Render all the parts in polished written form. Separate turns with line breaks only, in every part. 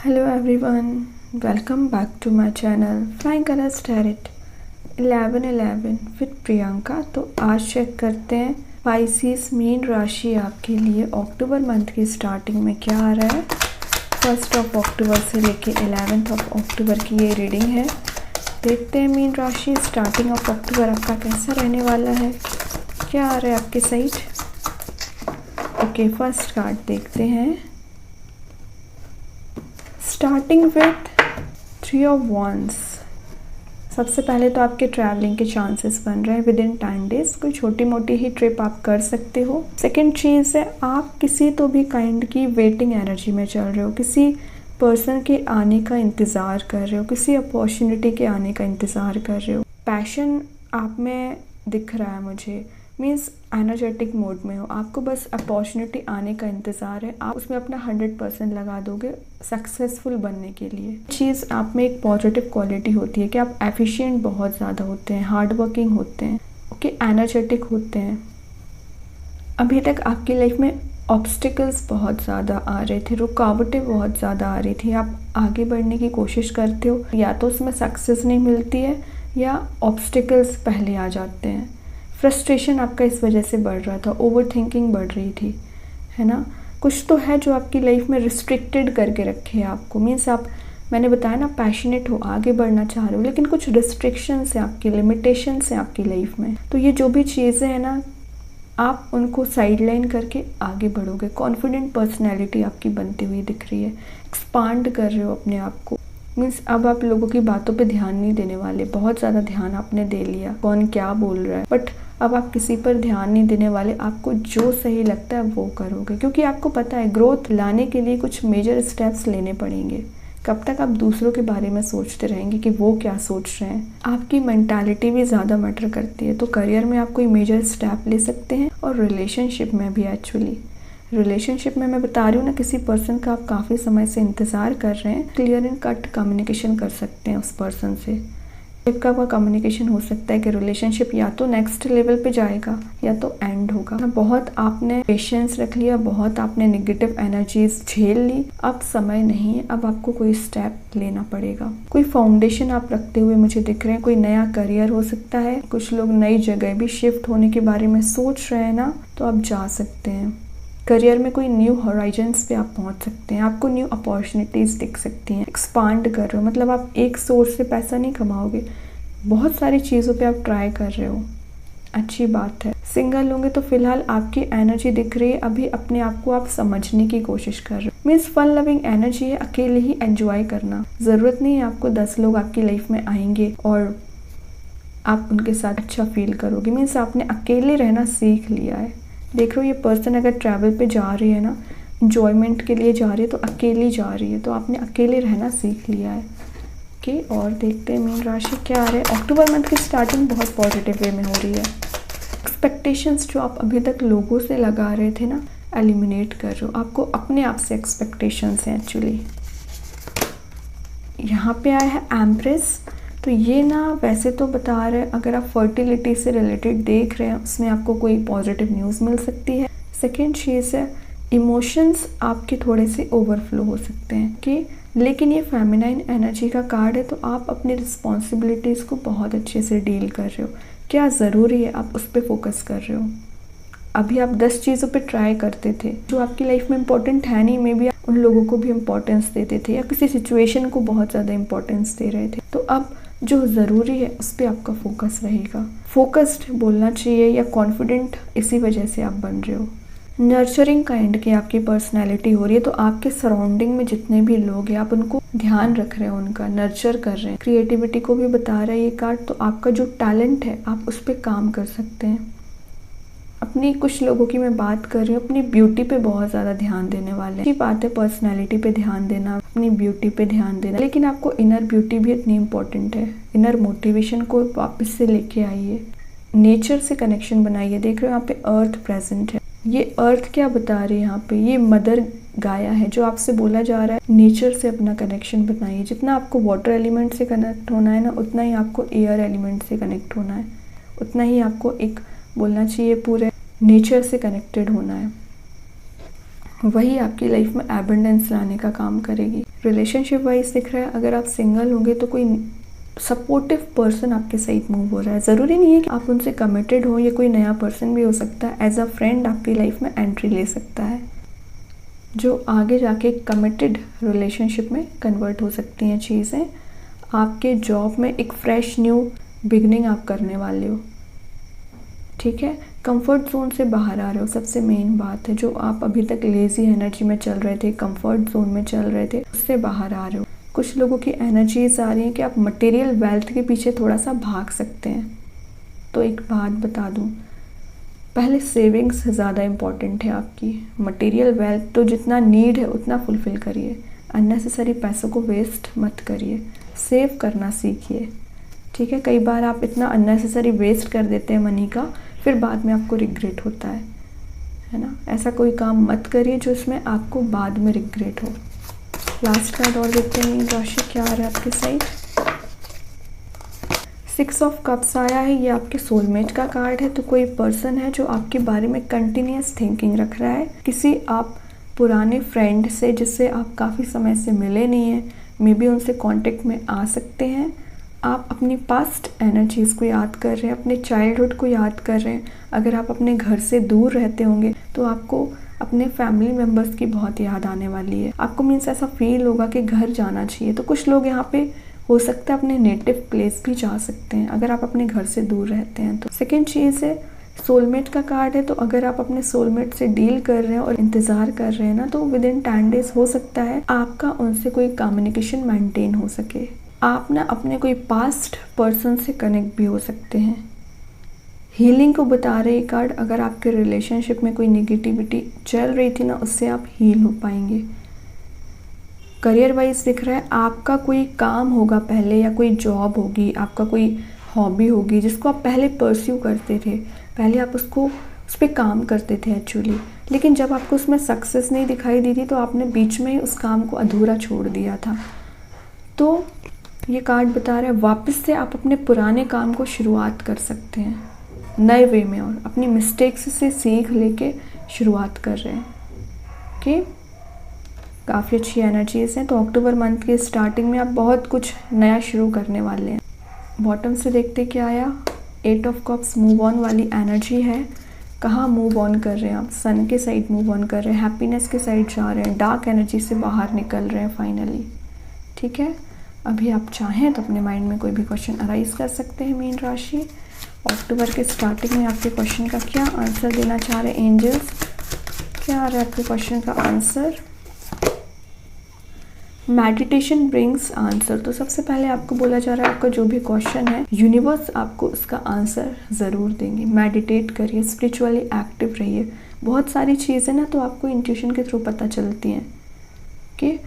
Hello everyone, welcome back to my channel Flying Colors Tarot 1111 with Priyanka. तो आज check करते हैं पाइसेस मीन राशि आपके लिए अक्टूबर मंथ की स्टार्टिंग में क्या आ रहा है। 1 अक्टूबर से लेके 11 अक्टूबर की ये रीडिंग है। देखते हैं मीन राशि स्टार्टिंग ऑफ अक्टूबर आपका कैसा रहने वाला है, क्या आ रहा है आपके साइड। ओके, फर्स्ट कार्ड देखते हैं। Starting with 3 of ones. सबसे पहले तो आपके ट्रैवलिंग के चांसेस बन रहे हैं विद इन 10 डेज। कोई छोटी मोटी ही ट्रिप आप कर सकते हो। सेकंड चीज़ है, आप किसी तो भी काइंड की वेटिंग एनर्जी में चल रहे हो, किसी पर्सन के आने का इंतज़ार कर रहे हो, किसी अपॉर्चुनिटी के आने का इंतज़ार कर रहे हो। पैशन आप में दिख रहा है मुझे, मीन्स एनर्जेटिक मोड में हो, आपको बस अपॉर्चुनिटी आने का इंतज़ार है। आप उसमें अपना 100% लगा दोगे सक्सेसफुल बनने के लिए। चीज़ आप में एक पॉजिटिव क्वालिटी होती है कि आप एफिशिएंट बहुत ज़्यादा होते हैं, हार्ड वर्किंग होते हैं, ओके, एनर्जेटिक होते हैं। अभी तक आपकी लाइफ में ऑब्स्टिकल्स बहुत ज़्यादा आ रहे थे, रुकावटें बहुत ज़्यादा आ रही थी। आप आगे बढ़ने की कोशिश करते हो, या तो उसमें सक्सेस नहीं मिलती है या ऑब्स्टिकल्स पहले आ जाते हैं। फ्रस्ट्रेशन आपका इस वजह से बढ़ रहा था, ओवर थिंकिंग बढ़ रही थी, है ना। कुछ तो है जो आपकी लाइफ में रिस्ट्रिक्टेड करके रखे है आपको। मीन्स आप, मैंने बताया ना, पैशनेट हो, आगे बढ़ना चाह रहे हो, लेकिन कुछ रिस्ट्रिक्शंस हैं आपकी, लिमिटेशंस हैं आपकी लाइफ में। तो ये जो भी चीज़ें हैं ना, आप उनको साइडलाइन करके आगे बढ़ोगे। कॉन्फिडेंट पर्सनैलिटी आपकी बनती हुई दिख रही है। एक्सपांड कर रहे हो अपने आप को। मीन्स अब आप लोगों की बातों पे ध्यान नहीं देने वाले। बहुत ज़्यादा ध्यान आपने दे लिया, कौन क्या बोल रहा है, बट अब आप किसी पर ध्यान नहीं देने वाले। आपको जो सही लगता है वो करोगे, क्योंकि आपको पता है ग्रोथ लाने के लिए कुछ मेजर स्टेप्स लेने पड़ेंगे। कब तक आप दूसरों के बारे में सोचते रहेंगे कि वो क्या सोच रहे हैं। आपकी मेंटालिटी भी ज़्यादा मैटर करती है। तो करियर में आप कोई मेजर स्टेप ले सकते हैं, और रिलेशनशिप में भी। एक्चुअली रिलेशनशिप में मैं बता रही हूँ ना, किसी पर्सन का आप काफ़ी समय से इंतज़ार कर रहे हैं, क्लियर एंड कट कम्युनिकेशन कर सकते हैं उस पर्सन से। टाइप का कम्युनिकेशन हो सकता है कि रिलेशनशिप या तो नेक्स्ट लेवल पे जाएगा या तो एंड होगा। बहुत आपने पेशेंस रख लिया, बहुत आपने नेगेटिव एनर्जीज झेल ली। अब समय नहीं है, अब आपको कोई स्टेप लेना पड़ेगा। कोई फाउंडेशन आप रखते हुए मुझे दिख रहे हैं। कोई नया करियर हो सकता है। कुछ लोग नई जगह भी शिफ्ट होने के बारे में सोच रहे हैं ना, तो आप जा सकते हैं। करियर में कोई न्यू हॉराइजन्स पे आप पहुंच सकते हैं। आपको न्यू अपॉर्चुनिटीज़ दिख सकती हैं। एक्सपांड कर रहे हो, मतलब आप एक सोर्स से पैसा नहीं कमाओगे, बहुत सारी चीज़ों पे आप ट्राई कर रहे हो। अच्छी बात है। सिंगल होंगे तो फिलहाल आपकी एनर्जी दिख रही है, अभी अपने आप को आप समझने की कोशिश कर रहे हो। मीन्स फन लविंग एनर्जी है, अकेले ही एंजॉय करना। ज़रूरत नहीं है आपको 10 लोग आपकी लाइफ में आएंगे और आप उनके साथ अच्छा फील करोगे। मीन्स आपने अकेले रहना सीख लिया है। देख रहे हो, ये पर्सन अगर ट्रैवल पे जा रही है ना, इंजॉयमेंट के लिए जा रही है, तो अकेली जा रही है, तो आपने अकेले रहना सीख लिया है। ओके, और देखते हैं मीन राशि क्या आ रहा है। अक्टूबर मंथ की स्टार्टिंग बहुत पॉजिटिव वे में हो रही है। एक्सपेक्टेशंस जो आप अभी तक लोगों से लगा रहे थे ना, एलिमिनेट कर रहे हो। आपको अपने आप से एक्सपेक्टेशंस हैं एक्चुअली। यहाँ पे आया है एम्प्रेस। तो ये ना वैसे तो बता रहे हैं, अगर आप फर्टिलिटी से रिलेटेड देख रहे हैं, उसमें आपको कोई पॉजिटिव न्यूज़ मिल सकती है। सेकेंड चीज़ है, इमोशंस आपके थोड़े से ओवरफ्लो हो सकते हैं कि, लेकिन ये फेमिनाइन एनर्जी का कार्ड है, तो आप अपनी रिस्पॉन्सिबिलिटीज़ को बहुत अच्छे से डील कर रहे हो। क्या ज़रूरी है आप उस पर फोकस कर रहे हो। अभी आप 10 चीज़ों पे ट्राई करते थे जो आपकी लाइफ में इंपॉर्टेंट है नहीं, मे बी उन लोगों को भी इम्पोर्टेंस देते थे, या किसी सिचुएशन को बहुत ज़्यादा इंपॉर्टेंस दे रहे थे। तो अब जो ज़रूरी है उस पर आपका फोकस रहेगा। फोकस्ड बोलना चाहिए, या कॉन्फिडेंट इसी वजह से आप बन रहे हो। नर्चरिंग काइंड की आपकी पर्सनैलिटी हो रही है। तो आपके सराउंडिंग में जितने भी लोग हैं, आप उनको ध्यान रख रहे हैं, उनका नर्चर कर रहे हैं। क्रिएटिविटी को भी बता रहा है ये कार्ड। तो आपका जो टैलेंट है, आप उस पर काम कर सकते हैं। अपनी, कुछ लोगों की मैं बात कर रही हूँ, अपनी ब्यूटी पे बहुत ज़्यादा ध्यान देने वाले हैं। अच्छी बात है पर्सनैलिटी पे ध्यान देना, अपनी ब्यूटी पे ध्यान देना, लेकिन आपको इनर ब्यूटी भी इतनी इम्पोर्टेंट है। इनर मोटिवेशन को वापस से लेके आइए, नेचर से कनेक्शन बनाइए। देख रहे हो यहाँ पे अर्थ प्रेजेंट है। ये अर्थ क्या बता रही है यहाँ पे, ये मदर गाया है, जो आपसे बोला जा रहा है नेचर से अपना कनेक्शन बनाइए। जितना आपको वाटर एलिमेंट से कनेक्ट होना है ना, उतना ही आपको एयर एलिमेंट से कनेक्ट होना है, उतना ही आपको एक बोलना चाहिए पूरे नेचर से कनेक्टेड होना है। वही आपकी लाइफ में एबंडेंस लाने का काम करेगी। रिलेशनशिप वाइज दिख रहा है, अगर आप सिंगल होंगे तो कोई सपोर्टिव पर्सन आपके साइड मूव हो रहा है। ज़रूरी नहीं है कि आप उनसे कमिटेड हो, ये कोई नया पर्सन भी हो सकता है, एज अ फ्रेंड आपकी लाइफ में एंट्री ले सकता है, जो आगे जाके कमिटेड रिलेशनशिप में कन्वर्ट हो सकती हैं चीज़ें। आपके जॉब में एक फ्रेश न्यू बिगनिंग आप करने वाले हो, ठीक है। कंफर्ट जोन से बाहर आ रहे हो, सबसे मेन बात है। जो आप अभी तक लेज़ी एनर्जी में चल रहे थे, कंफर्ट जोन में चल रहे थे, उससे बाहर आ रहे हो। कुछ लोगों की एनर्जीज आ रही हैं कि आप मटेरियल वेल्थ के पीछे थोड़ा सा भाग सकते हैं। तो एक बात बता दूं, पहले सेविंग्स ज़्यादा इम्पॉर्टेंट है आपकी। मटेरियल वेल्थ तो जितना नीड है उतना फुलफ़िल करिए, अननेसेसरी पैसों को वेस्ट मत करिए, सेव करना सीखिए, ठीक है। कई बार आप इतना अननेसेसरी वेस्ट कर देते हैं मनी का, फिर बाद में आपको रिग्रेट होता है ना। ऐसा कोई काम मत करिए जो इसमें आपको बाद में रिग्रेट हो। लास्ट कार्ड और देखते हैं मीन राशि क्या आ रहा है आपकी साइड। 6 ऑफ कप्स आया है, ये आपके सोलमेट का कार्ड है। तो कोई पर्सन है जो आपके बारे में कंटिन्यूस थिंकिंग रख रहा है। किसी आप पुराने फ्रेंड से जिससे आप काफ़ी समय से मिले नहीं हैं, मे बी उनसे कांटेक्ट में आ सकते हैं। आप अपनी पास्ट एनर्जीज़ को याद कर रहे हैं, अपने चाइल्डहुड को याद कर रहे हैं। अगर आप अपने घर से दूर रहते होंगे तो आपको अपने फैमिली मेम्बर्स की बहुत याद आने वाली है। आपको मीन्स ऐसा फील होगा कि घर जाना चाहिए। तो कुछ लोग यहाँ पे हो सकता है अपने नेटिव प्लेस भी जा सकते हैं अगर आप अपने घर से दूर रहते हैं तो। सेकेंड चीज़ है सोलमेट का कार्ड है। तो अगर आप अपने सोलमेट से डील कर रहे हैं और इंतज़ार कर रहे हैं ना, तो विद इन 10 डेज हो सकता है आपका उनसे कोई कम्युनिकेशन मेंटेन हो सके। आप ना अपने कोई पास्ट पर्सन से कनेक्ट भी हो सकते हैं। हीलिंग को बता रहे कार्ड, अगर आपके रिलेशनशिप में कोई नेगेटिविटी चल रही थी ना, उससे आप हील हो पाएंगे। करियर वाइज दिख रहा है आपका कोई काम होगा पहले, या कोई जॉब होगी, आपका कोई हॉबी होगी जिसको आप पहले परस्यू करते थे, पहले आप उस पर काम करते थे एक्चुअली, लेकिन जब आपको उसमें सक्सेस नहीं दिखाई दी थी तो आपने बीच में ही उस काम को अधूरा छोड़ दिया था। तो ये कार्ड बता रहा है वापस से आप अपने पुराने काम को शुरुआत कर सकते हैं नए वे में, और अपनी मिस्टेक्स से सीख लेके शुरुआत कर रहे हैं। ओके, काफ़ी अच्छी एनर्जीज़ हैं। तो अक्टूबर मंथ की स्टार्टिंग में आप बहुत कुछ नया शुरू करने वाले हैं। बॉटम से देखते क्या आया, 8 ऑफ कप्स, मूव ऑन वाली एनर्जी है। कहाँ मूव ऑन कर रहे हैं आप? सन के साइड मूव ऑन कर रहे हैं, हैप्पीनेस के साइड जा रहे हैं, डार्क एनर्जी से बाहर निकल रहे हैं फाइनली, ठीक है। अभी आप चाहें तो अपने माइंड में कोई भी क्वेश्चन अराइज कर सकते हैं मीन राशि। अक्टूबर के स्टार्टिंग में आपके क्वेश्चन का क्या आंसर देना चाह रहे हैं एंजल्स? क्या आ रहा है आपके क्वेश्चन का आंसर? Meditation brings answer. तो सबसे पहले आपको बोला जा रहा है आपका जो भी क्वेश्चन है यूनिवर्स आपको उसका आंसर ज़रूर देंगे। मेडिटेट करिए, स्पिरिचुअली एक्टिव रहिए। बहुत सारी चीज़ें ना तो आपको इंट्यूशन के थ्रू पता चलती हैं कि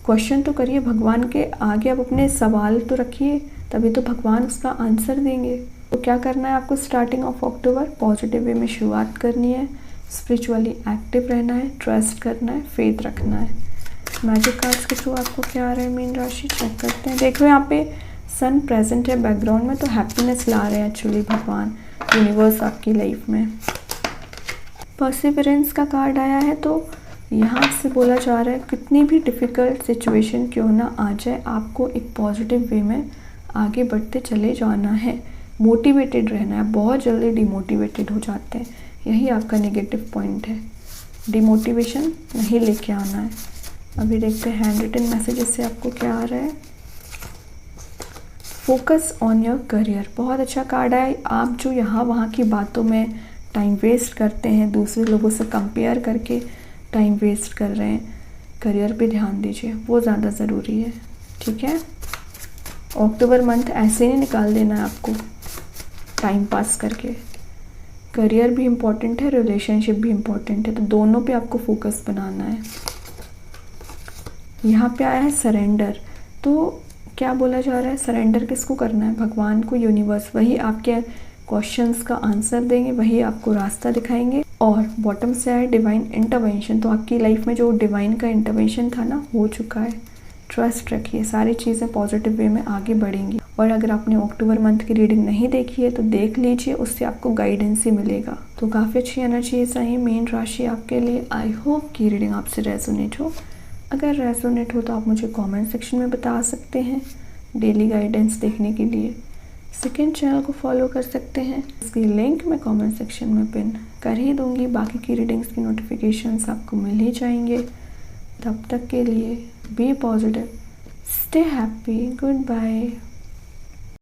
क्वेश्चन तो करिए, भगवान के आगे आप अपने सवाल तो रखिए, तभी तो भगवान उसका आंसर देंगे। तो क्या करना है आपको starting of October? Positive way में शुरुआत करनी है, स्पिरिचुअली एक्टिव रहना है, ट्रस्ट करना है, फेथ रखना है। मैजिक कार्ड्स के थ्रू आपको क्या आ रहा है मीन राशि, चेक करते हैं। देखो यहाँ पे सन प्रेजेंट है बैकग्राउंड में, तो हैप्पीनेस ला रहे हैं एक्चुअली भगवान, यूनिवर्स आपकी लाइफ में। परसिवरेंस का कार्ड आया है। तो यहाँ से बोला जा रहा है कितनी भी डिफ़िकल्ट सिचुएशन क्यों ना आ जाए, आपको एक पॉजिटिव वे में आगे बढ़ते चले जाना है, मोटिवेटेड रहना है। बहुत जल्दी डिमोटिवेटेड हो जाते हैं, यही आपका नेगेटिव पॉइंट है। डिमोटिवेशन नहीं लेके आना है। अभी देखते हैं हैंड रिटन मैसेजेस से आपको क्या आ रहा है। फोकस ऑन योर करियर, बहुत अच्छा कार्ड है। आप जो यहाँ वहाँ की बातों में टाइम वेस्ट करते हैं, दूसरे लोगों से कंपेयर करके टाइम वेस्ट कर रहे हैं, करियर पे ध्यान दीजिए, वो ज़्यादा ज़रूरी है, ठीक है। अक्टूबर मंथ ऐसे नहीं निकाल देना है आपको टाइम पास करके। करियर भी इम्पोर्टेंट है, रिलेशनशिप भी इम्पोर्टेंट है, तो दोनों पे आपको फोकस बनाना है। यहाँ पे आया है सरेंडर। तो क्या बोला जा रहा है, सरेंडर किसको करना है? भगवान को, यूनिवर्स। वही आपके क्वेश्चंस का आंसर देंगे, वही आपको रास्ता दिखाएंगे। और बॉटम से आया डिवाइन इंटरवेंशन। तो आपकी लाइफ में जो डिवाइन का इंटरवेंशन था ना, हो चुका है। ट्रस्ट रखिए, सारी चीज़ें पॉजिटिव वे में आगे बढ़ेंगी। और अगर आपने अक्टूबर मंथ की रीडिंग नहीं देखी है तो देख लीजिए, उससे आपको गाइडेंस ही मिलेगा। तो काफ़ी अच्छी एनर्जीज आई मीन राशि आपके लिए। आई होप कि रीडिंग आपसे रेजोनेट हो। अगर रेजोनेट हो तो आप मुझे कमेंट सेक्शन में बता सकते हैं। डेली गाइडेंस देखने के लिए सेकंड चैनल को फॉलो कर सकते हैं, इसकी लिंक मैं कमेंट सेक्शन में पिन कर ही दूंगी। बाकी की रीडिंग्स की नोटिफिकेशंस आपको मिल ही जाएंगे। तब तक के लिए be positive, stay happy, good bye.